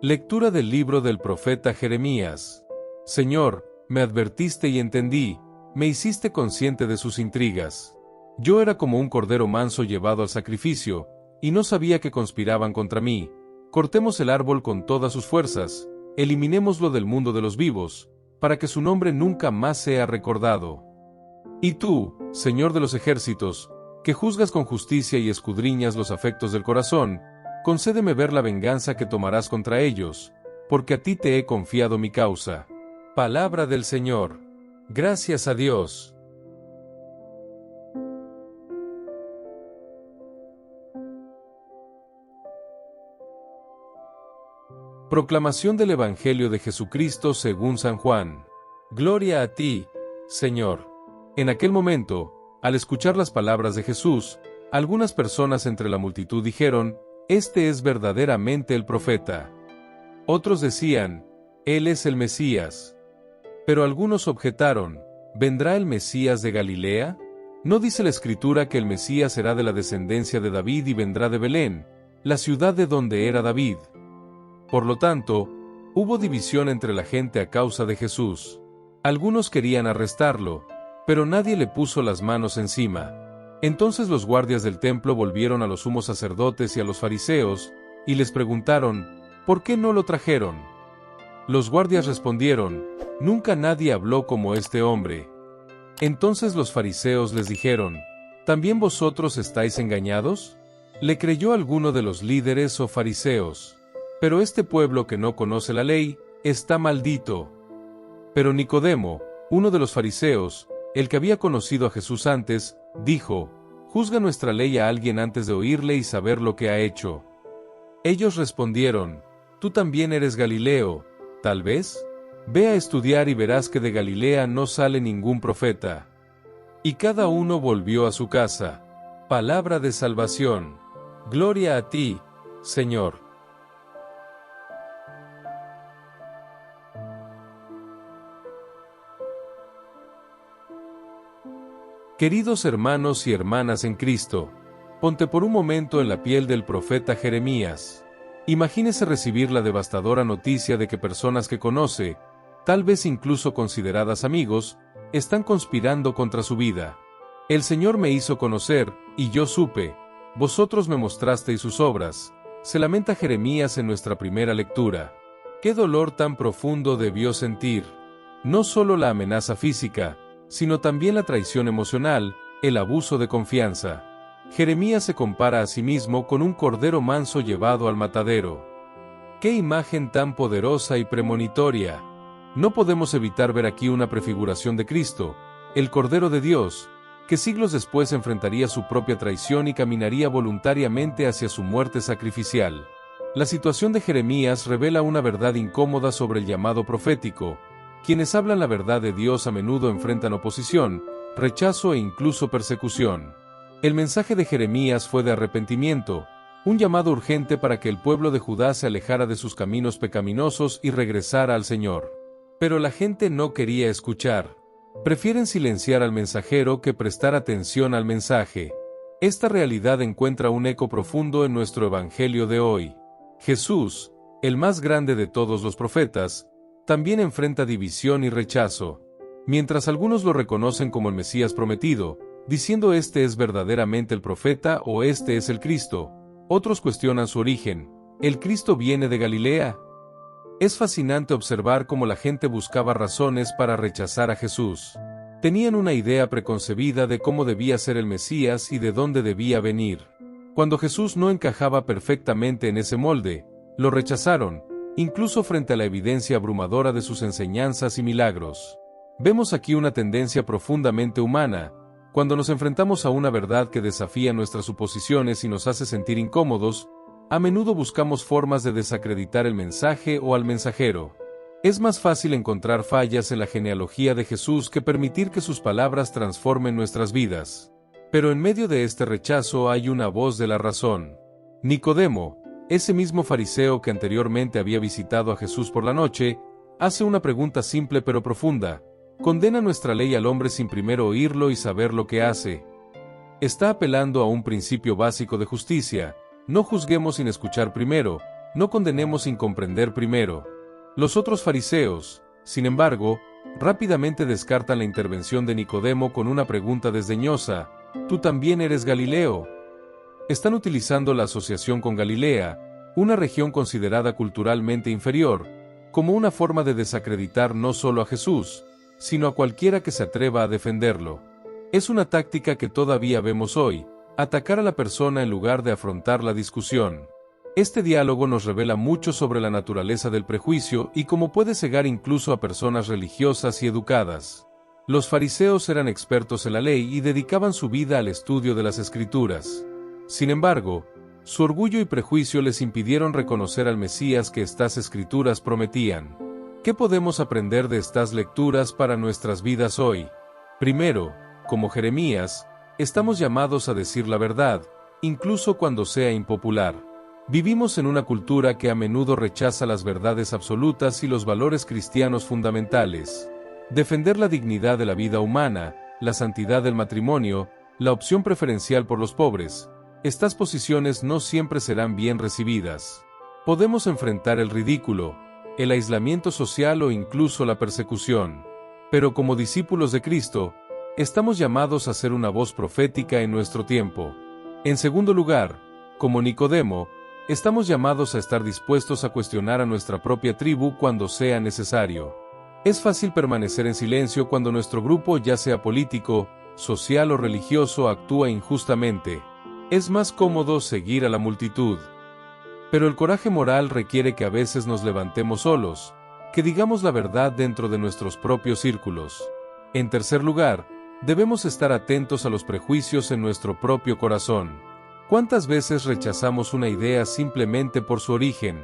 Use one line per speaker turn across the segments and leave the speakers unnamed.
Lectura del libro del profeta Jeremías. Señor, me advertiste y entendí, me hiciste consciente de sus intrigas. Yo era como un cordero manso llevado al sacrificio, y no sabía que conspiraban contra mí. Cortemos el árbol con todas sus fuerzas, eliminémoslo del mundo de los vivos, para que su nombre nunca más sea recordado. Y tú, Señor de los ejércitos, que juzgas con justicia y escudriñas los afectos del corazón, concédeme ver la venganza que tomarás contra ellos, porque a ti te he confiado mi causa. Palabra del Señor. Gracias a Dios. Proclamación del Evangelio de Jesucristo según San Juan. Gloria a ti, Señor. En aquel momento, al escuchar las palabras de Jesús, algunas personas entre la multitud dijeron: «Este es verdaderamente el profeta». Otros decían: «Él es el Mesías». Pero algunos objetaron: ¿vendrá el Mesías de Galilea? ¿No dice la Escritura que el Mesías será de la descendencia de David y vendrá de Belén, la ciudad de donde era David? Por lo tanto, hubo división entre la gente a causa de Jesús. Algunos querían arrestarlo, pero nadie le puso las manos encima. Entonces los guardias del templo volvieron a los sumos sacerdotes y a los fariseos, y les preguntaron: ¿por qué no lo trajeron? Los guardias respondieron: «Nunca nadie habló como este hombre». Entonces los fariseos les dijeron: ¿también vosotros estáis engañados? ¿Le creyó alguno de los líderes o fariseos? Pero este pueblo que no conoce la ley, está maldito. Pero Nicodemo, uno de los fariseos, el que había conocido a Jesús antes, dijo: «¿Juzga nuestra ley a alguien antes de oírle y saber lo que ha hecho?». Ellos respondieron: «Tú también eres Galileo, tal vez. Ve a estudiar y verás que de Galilea no sale ningún profeta». Y cada uno volvió a su casa. Palabra de salvación. Gloria a ti, Señor. Queridos hermanos y hermanas en Cristo, ponte por un momento en la piel del profeta Jeremías. Imagínese recibir la devastadora noticia de que personas que conoce, tal vez incluso consideradas amigos, están conspirando contra su vida. «El Señor me hizo conocer, y yo supe, vosotros me mostrasteis sus obras», se lamenta Jeremías en nuestra primera lectura. ¿Qué dolor tan profundo debió sentir? No solo la amenaza física, sino también la traición emocional, el abuso de confianza. Jeremías se compara a sí mismo con un cordero manso llevado al matadero. ¡Qué imagen tan poderosa y premonitoria! No podemos evitar ver aquí una prefiguración de Cristo, el Cordero de Dios, que siglos después enfrentaría su propia traición y caminaría voluntariamente hacia su muerte sacrificial. La situación de Jeremías revela una verdad incómoda sobre el llamado profético. Quienes hablan la verdad de Dios a menudo enfrentan oposición, rechazo e incluso persecución. El mensaje de Jeremías fue de arrepentimiento, un llamado urgente para que el pueblo de Judá se alejara de sus caminos pecaminosos y regresara al Señor. Pero la gente no quería escuchar. Prefieren silenciar al mensajero que prestar atención al mensaje. Esta realidad encuentra un eco profundo en nuestro Evangelio de hoy. Jesús, el más grande de todos los profetas, también enfrenta división y rechazo. Mientras algunos lo reconocen como el Mesías prometido, diciendo este es verdaderamente el profeta o este es el Cristo, otros cuestionan su origen. ¿El Cristo viene de Galilea? Es fascinante observar cómo la gente buscaba razones para rechazar a Jesús. Tenían una idea preconcebida de cómo debía ser el Mesías y de dónde debía venir. Cuando Jesús no encajaba perfectamente en ese molde, lo rechazaron, incluso frente a la evidencia abrumadora de sus enseñanzas y milagros. Vemos aquí una tendencia profundamente humana. Cuando nos enfrentamos a una verdad que desafía nuestras suposiciones y nos hace sentir incómodos, a menudo buscamos formas de desacreditar el mensaje o al mensajero. Es más fácil encontrar fallas en la genealogía de Jesús que permitir que sus palabras transformen nuestras vidas. Pero en medio de este rechazo hay una voz de la razón. Nicodemo, ese mismo fariseo que anteriormente había visitado a Jesús por la noche, hace una pregunta simple pero profunda. ¿Condena nuestra ley al hombre sin primero oírlo y saber lo que hace? Está apelando a un principio básico de justicia: no juzguemos sin escuchar primero, No condenemos sin comprender primero. Los otros fariseos, sin embargo, rápidamente descartan la intervención de Nicodemo con una pregunta desdeñosa: ¿tú también eres Galileo? Están utilizando la asociación con Galilea, una región considerada culturalmente inferior, como una forma de desacreditar no solo a Jesús, sino a cualquiera que se atreva a defenderlo. Es una táctica que todavía vemos hoy: atacar a la persona en lugar de afrontar la discusión. Este diálogo nos revela mucho sobre la naturaleza del prejuicio y cómo puede cegar incluso a personas religiosas y educadas. Los fariseos eran expertos en la ley y dedicaban su vida al estudio de las Escrituras. Sin embargo, su orgullo y prejuicio les impidieron reconocer al Mesías que estas Escrituras prometían. ¿Qué podemos aprender de estas lecturas para nuestras vidas hoy? Primero, como Jeremías, estamos llamados a decir la verdad, incluso cuando sea impopular. Vivimos en una cultura que a menudo rechaza las verdades absolutas y los valores cristianos fundamentales. Defender la dignidad de la vida humana, la santidad del matrimonio, la opción preferencial por los pobres, estas posiciones no siempre serán bien recibidas. Podemos enfrentar el ridículo, el aislamiento social o incluso la persecución. Pero como discípulos de Cristo, estamos llamados a ser una voz profética en nuestro tiempo. En segundo lugar, como Nicodemo, estamos llamados a estar dispuestos a cuestionar a nuestra propia tribu cuando sea necesario. Es fácil permanecer en silencio cuando nuestro grupo, ya sea político, social o religioso, actúa injustamente. Es más cómodo seguir a la multitud. Pero el coraje moral requiere que a veces nos levantemos solos, que digamos la verdad dentro de nuestros propios círculos. En tercer lugar, debemos estar atentos a los prejuicios en nuestro propio corazón. ¿Cuántas veces rechazamos una idea simplemente por su origen?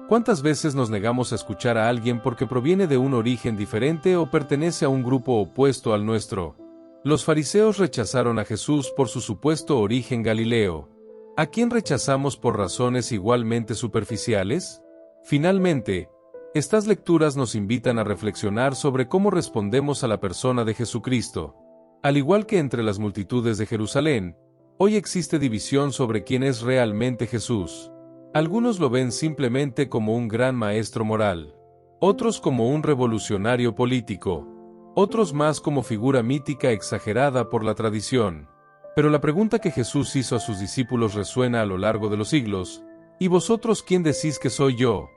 ¿Cuántas veces nos negamos a escuchar a alguien porque proviene de un origen diferente o pertenece a un grupo opuesto al nuestro? Los fariseos rechazaron a Jesús por su supuesto origen galileo. ¿A quién rechazamos por razones igualmente superficiales? Finalmente, estas lecturas nos invitan a reflexionar sobre cómo respondemos a la persona de Jesucristo. Al igual que entre las multitudes de Jerusalén, hoy existe división sobre quién es realmente Jesús. Algunos lo ven simplemente como un gran maestro moral, otros como un revolucionario político, otros más como figura mítica exagerada por la tradición. Pero la pregunta que Jesús hizo a sus discípulos resuena a lo largo de los siglos: ¿y vosotros quién decís que soy yo?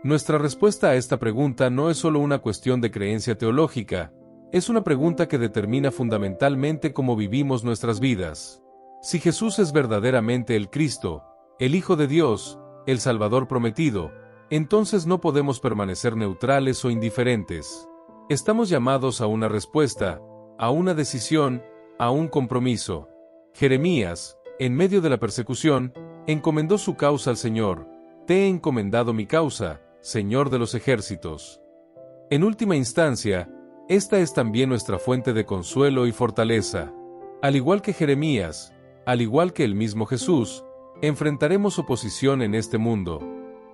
Nuestra respuesta a esta pregunta no es solo una cuestión de creencia teológica, es una pregunta que determina fundamentalmente cómo vivimos nuestras vidas. Si Jesús es verdaderamente el Cristo, el Hijo de Dios, el Salvador prometido, entonces no podemos permanecer neutrales o indiferentes. Estamos llamados a una respuesta, a una decisión, a un compromiso. Jeremías, en medio de la persecución, encomendó su causa al Señor: «Te he encomendado mi causa, Señor de los ejércitos». En última instancia, esta es también nuestra fuente de consuelo y fortaleza. Al igual que Jeremías, al igual que el mismo Jesús, enfrentaremos oposición en este mundo.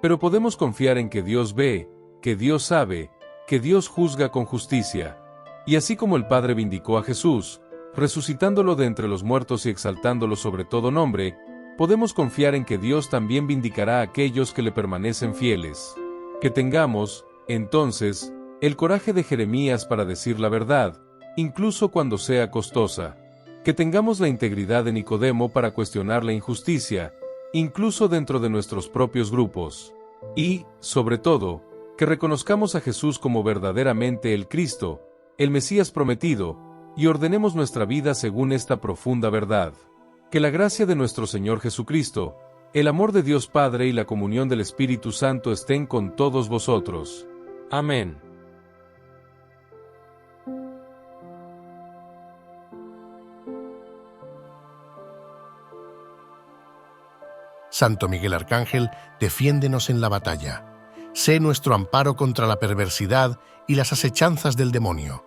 Pero podemos confiar en que Dios ve, que Dios sabe, que Dios juzga con justicia. Y así como el Padre vindicó a Jesús, resucitándolo de entre los muertos y exaltándolo sobre todo nombre, podemos confiar en que Dios también vindicará a aquellos que le permanecen fieles. Que tengamos, entonces, el coraje de Jeremías para decir la verdad, incluso cuando sea costosa. Que tengamos la integridad de Nicodemo para cuestionar la injusticia, incluso dentro de nuestros propios grupos. Y, sobre todo, que reconozcamos a Jesús como verdaderamente el Cristo, el Mesías prometido, y ordenemos nuestra vida según esta profunda verdad. Que la gracia de nuestro Señor Jesucristo, el amor de Dios Padre y la comunión del Espíritu Santo estén con todos vosotros. Amén.
Santo Miguel Arcángel, defiéndenos en la batalla. Sé nuestro amparo contra la perversidad y las asechanzas del demonio.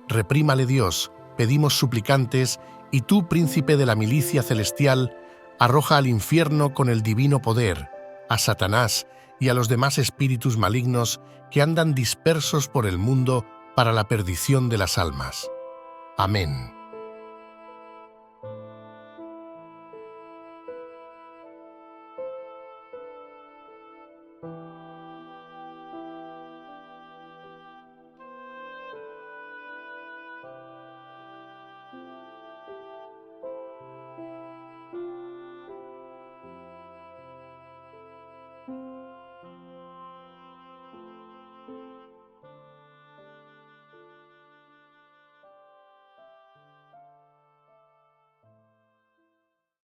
Reprímale Dios, pedimos suplicantes, y tú, príncipe de la milicia celestial, arroja al infierno con el divino poder a Satanás y a los demás espíritus malignos que andan dispersos por el mundo para la perdición de las almas. Amén.